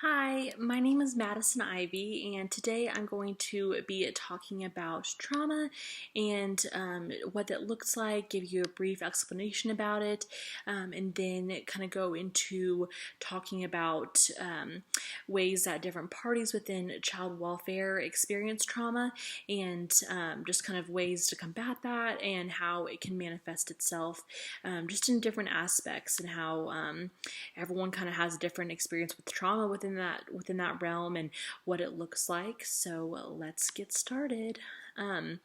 Hi, my name is Madison Ivy, and today I'm going to be talking about trauma and what that looks like, give you a brief explanation about it, and then kind of go into talking about ways that different parties within child welfare experience trauma and just kind of ways to combat that and how it can manifest itself just in different aspects and how everyone kind of has a different experience with trauma within that realm and what it looks like. So let's get started. Um,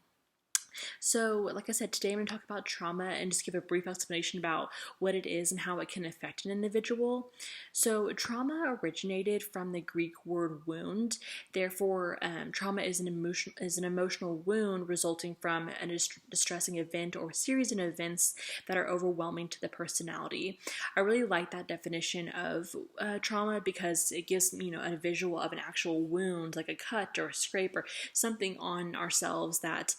like I said, today I'm going to talk about trauma and just give a brief explanation about what it is and how it can affect an individual. So, trauma originated from the Greek word wound. Therefore, trauma is an emotional wound resulting from a distressing event or series of events that are overwhelming to the personality. I really like that definition of trauma because it gives a visual of an actual wound, like a cut or a scrape or something on ourselves that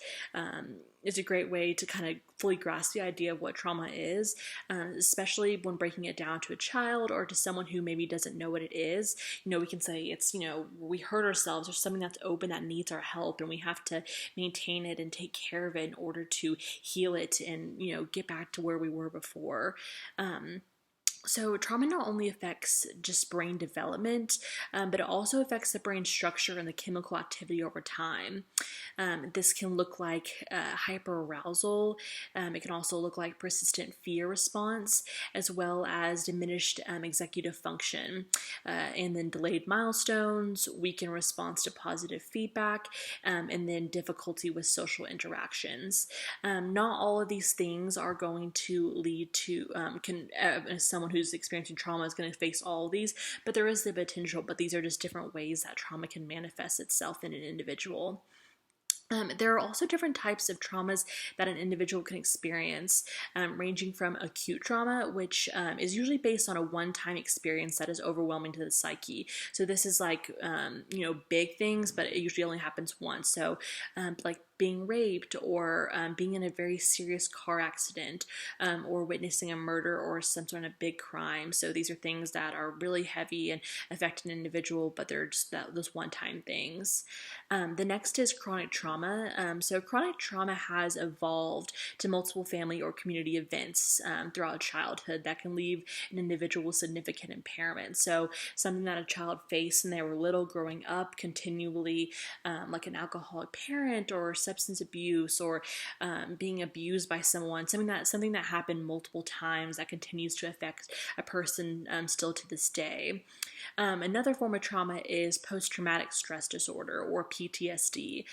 is a great way to kind of fully grasp the idea of what trauma is, especially when breaking it down to a child or to someone who maybe doesn't know what it is. We can say it's, we hurt ourselves or something that's open that needs our help, and we have to maintain it and take care of it in order to heal it and, get back to where we were before. So, trauma not only affects just brain development, but it also affects the brain structure and the chemical activity over time. This can look like hyperarousal. It can also look like persistent fear response, as well as diminished executive function, and then delayed milestones, weakened response to positive feedback, and then difficulty with social interactions. Not all of these things are going to lead to someone who's experiencing trauma is going to face all of these, but there is the potential. But these are just different ways that trauma can manifest itself in an individual. There are also different types of traumas that an individual can experience, ranging from acute trauma, which is usually based on a one-time experience that is overwhelming to the psyche. So this is like, big things, but it usually only happens once. So, like being raped or being in a very serious car accident or witnessing a murder or some sort of big crime. So these are things that are really heavy and affect an individual, but they're just those one-time things. The next is chronic trauma. So chronic trauma has evolved to multiple family or community events throughout childhood that can leave an individual with significant impairment. So something that a child faced when they were little growing up continually, like an alcoholic parent or substance abuse or being abused by someone, something that happened multiple times that continues to affect a person still to this day. Another form of trauma is post-traumatic stress disorder or PTSD.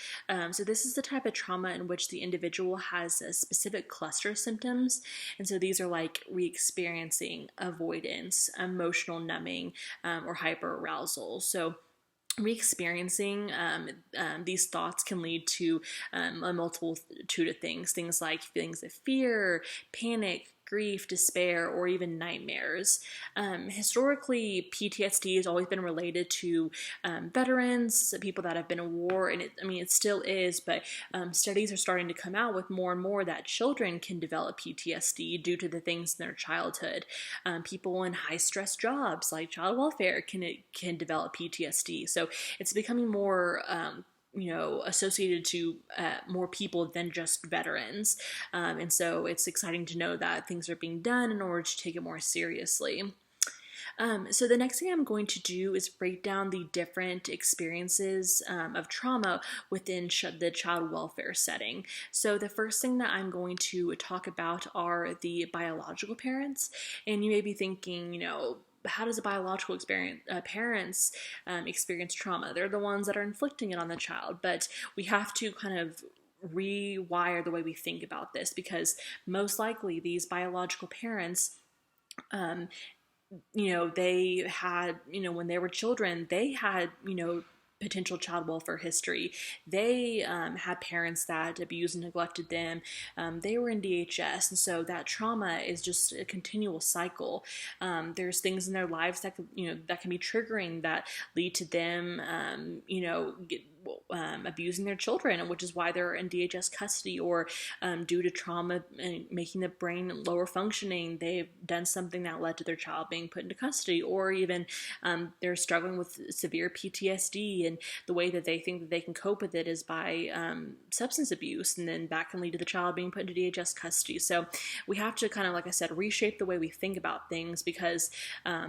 So this is the type of trauma in which the individual has a specific cluster of symptoms, and so these are like re-experiencing, avoidance, emotional numbing, or hyperarousal. So re-experiencing these thoughts can lead to a multitude of things like feelings of fear, panic, grief, despair, or even nightmares. Historically, PTSD has always been related to veterans, people that have been in war, and it still is, but studies are starting to come out with more and more that children can develop PTSD due to the things in their childhood. People in high-stress jobs like child welfare can develop PTSD. So it's becoming more associated to more people than just veterans. And so it's exciting to know that things are being done in order to take it more seriously. So the next thing I'm going to do is break down the different experiences of trauma within the child welfare setting. So the first thing that I'm going to talk about are the biological parents. And you may be thinking, how does a biological parents experience trauma? They're the ones that are inflicting it on the child, but we have to kind of rewire the way we think about this, because most likely these biological parents, they had, when they were children, they had, potential child welfare history. They had parents that abused and neglected them. They were in DHS, and so that trauma is just a continual cycle. There's things in their lives that that can be triggering that lead to them, abusing their children, which is why they're in DHS custody, or due to trauma and making the brain lower functioning, they've done something that led to their child being put into custody, or even they're struggling with severe PTSD, and the way that they think that they can cope with it is by substance abuse, and then that can lead to the child being put into DHS custody. So we have to kind of, like I said, reshape the way we think about things, because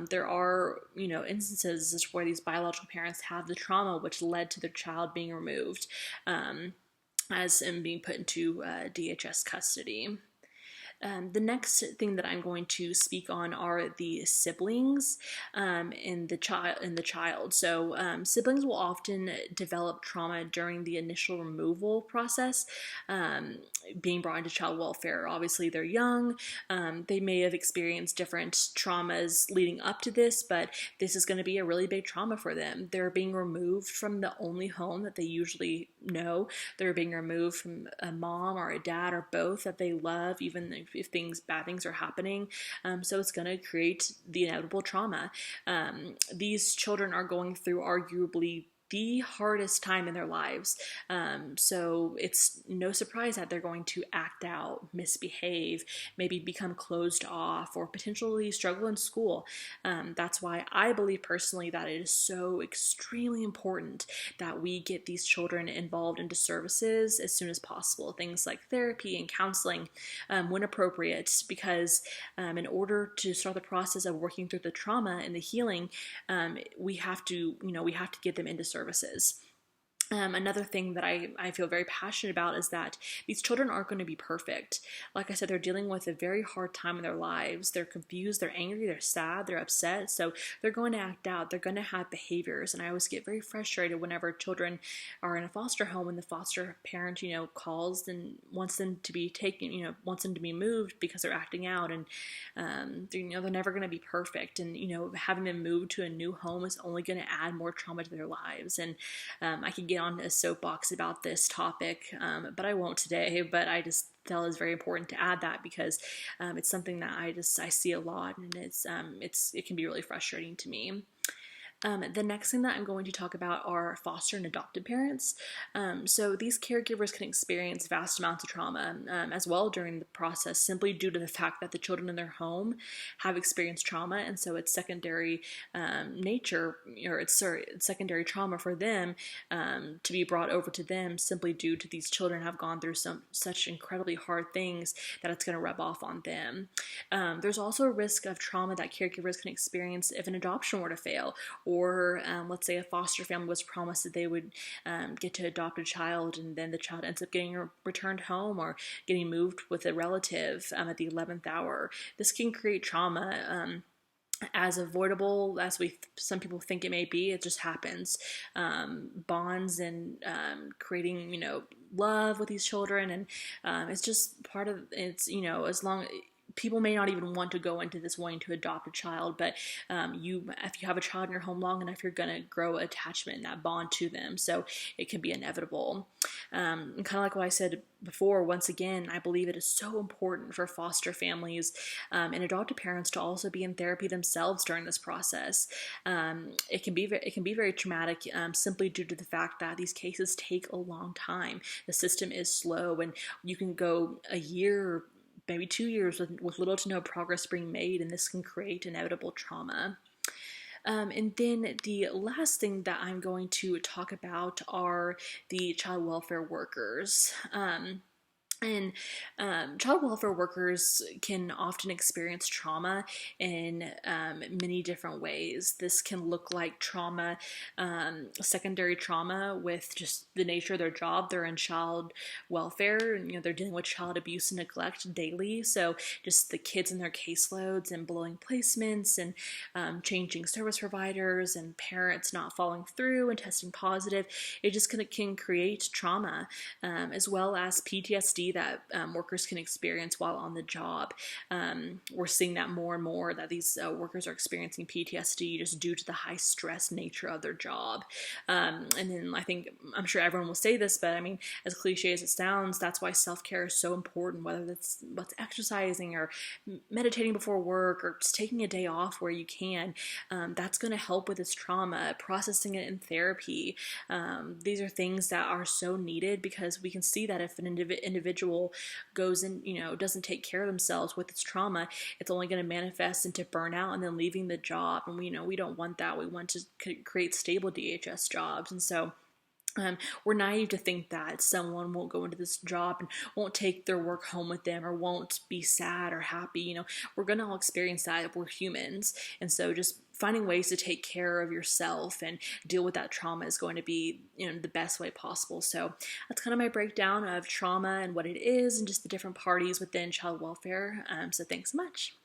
there are, instances where these biological parents have the trauma which led to their child being removed as and being put into DHS custody. The next thing that I'm going to speak on are the siblings in the child. So siblings will often develop trauma during the initial removal process, being brought into child welfare. Obviously, they're young. They may have experienced different traumas leading up to this, but this is going to be a really big trauma for them. They're being removed from the only home that they usually know. They're being removed from a mom or a dad or both that they love, even if bad things are happening. So it's going to create the inevitable trauma. These children are going through arguably the hardest time in their lives. So it's no surprise that they're going to act out, misbehave, maybe become closed off, or potentially struggle in school. That's why I believe personally that it is so extremely important that we get these children involved into services as soon as possible. Things like therapy and counseling when appropriate, because in order to start the process of working through the trauma and the healing, we have to get them into services. Another thing that I feel very passionate about is that these children aren't going to be perfect. Like I said, they're dealing with a very hard time in their lives. They're confused, they're angry, they're sad, they're upset. So they're going to act out. They're going to have behaviors. And I always get very frustrated whenever children are in a foster home and the foster parent, calls and wants them to be taken, wants them to be moved because they're acting out. And, they're never going to be perfect. And, having them moved to a new home is only going to add more trauma to their lives. And I can get on a soapbox about this topic, but I won't today. But I just felt it's very important to add that, because it's something that I see a lot, and it can be really frustrating to me. The next thing that I'm going to talk about are foster and adopted parents. So these caregivers can experience vast amounts of trauma as well during the process, simply due to the fact that the children in their home have experienced trauma, and so it's secondary it's secondary trauma for them to be brought over to them, simply due to these children have gone through such incredibly hard things that it's going to rub off on them. There's also a risk of trauma that caregivers can experience if an adoption were to fail, or let's say a foster family was promised that they would get to adopt a child, and then the child ends up getting returned home or getting moved with a relative at the 11th hour. This can create trauma. As avoidable as some people think it may be, it just happens. Bonds and creating, love with these children, and it's just part of it's. As long people may not even want to go into this wanting to adopt a child, but if you have a child in your home long enough, you're going to grow attachment and that bond to them. So it can be inevitable. And kind of like what I said before, once again, I believe it is so important for foster families and adoptive parents to also be in therapy themselves during this process. It can be very traumatic simply due to the fact that these cases take a long time. The system is slow, and you can go a year, maybe 2 years with little to no progress being made, and this can create inevitable trauma. And then the last thing that I'm going to talk about are the child welfare workers. And child welfare workers can often experience trauma in many different ways. This can look like trauma, secondary trauma with just the nature of their job. They're in child welfare, and they're dealing with child abuse and neglect daily. So just the kids in their caseloads and blowing placements and changing service providers and parents not following through and testing positive. It just can create trauma, as well as PTSD that workers can experience while on the job. We're seeing that more and more, that these workers are experiencing PTSD just due to the high stress nature of their job. And then I'm sure everyone will say this, but I mean, as cliche as it sounds, that's why self-care is so important, whether that's exercising or meditating before work or just taking a day off where you can. That's going to help with this trauma, processing it in therapy. These are things that are so needed, because we can see that if an individual goes and, doesn't take care of themselves with its trauma, it's only going to manifest into burnout and then leaving the job. And we don't want that. We want to create stable DHS jobs. And so we're naive to think that someone won't go into this job and won't take their work home with them, or won't be sad or happy. We're going to all experience that. We're humans. And so just finding ways to take care of yourself and deal with that trauma is going to be, the best way possible. So that's kind of my breakdown of trauma and what it is, and just the different parties within child welfare. So thanks so much.